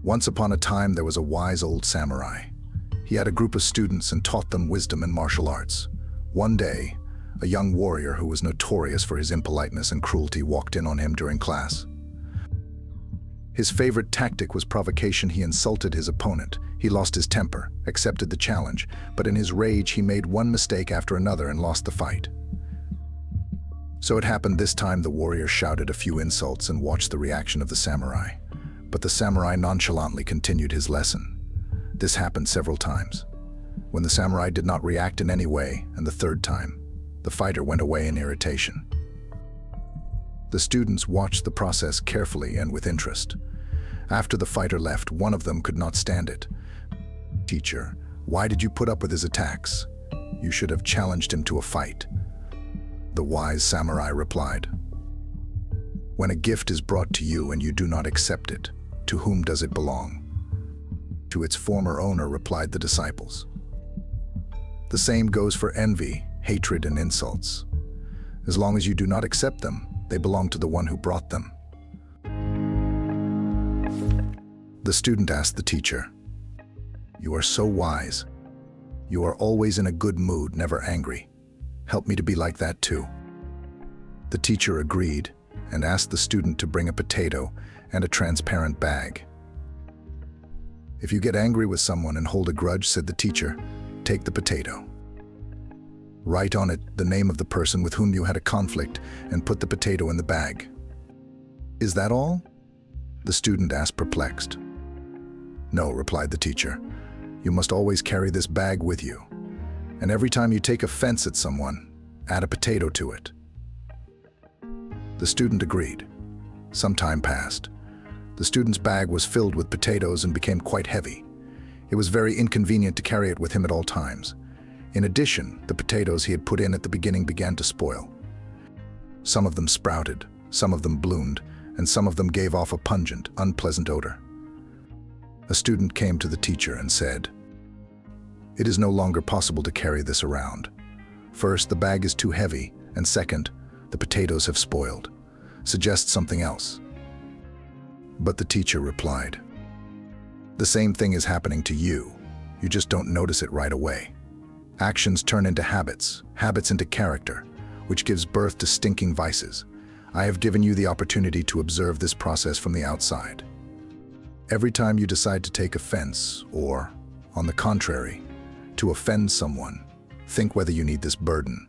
Once upon a time, there was a wise old samurai. He had a group of students and taught them wisdom and martial arts. One day, a young warrior who was notorious for his impoliteness and cruelty walked in on him during class. His favorite tactic was provocation. He insulted his opponent. He lost his temper, accepted the challenge, but in his rage he made one mistake after another and lost the fight. So it happened this time the warrior shouted a few insults and watched the reaction of the samurai. But the samurai nonchalantly continued his lesson. This happened several times. When the samurai did not react in any way, and the third time, the fighter went away in irritation. The students watched the process carefully and with interest. After the fighter left, one of them could not stand it. "Teacher, why did you put up with his attacks? You should have challenged him to a fight." The wise samurai replied, "When a gift is brought to you and you do not accept it, to whom does it belong?" "To its former owner," replied the disciples. The same goes for envy, hatred, and insults. As long as you do not accept them, they belong to the one who brought them. The student asked the teacher, "You are so wise. You are always in a good mood, never angry. Help me to be like that too." The teacher agreed and asked the student to bring a potato and a transparent bag. "If you get angry with someone and hold a grudge," said the teacher, "take the potato. Write on it the name of the person with whom you had a conflict and put the potato in the bag." "Is that all?" the student asked, perplexed. "No," replied the teacher. "You must always carry this bag with you. And every time you take offense at someone, add a potato to it." The student agreed. Some time passed. The student's bag was filled with potatoes and became quite heavy. It was very inconvenient to carry it with him at all times. In addition, the potatoes he had put in at the beginning began to spoil. Some of them sprouted, some of them bloomed, and some of them gave off a pungent, unpleasant odor. A student came to the teacher and said, "It is no longer possible to carry this around. First, the bag is too heavy, and second, the potatoes have spoiled. Suggest something else." But the teacher replied, "The same thing is happening to you. You just don't notice it right away. Actions turn into habits, habits into character, which gives birth to stinking vices. I have given you the opportunity to observe this process from the outside. Every time you decide to take offense, or, on the contrary, to offend someone, think whether you need this burden.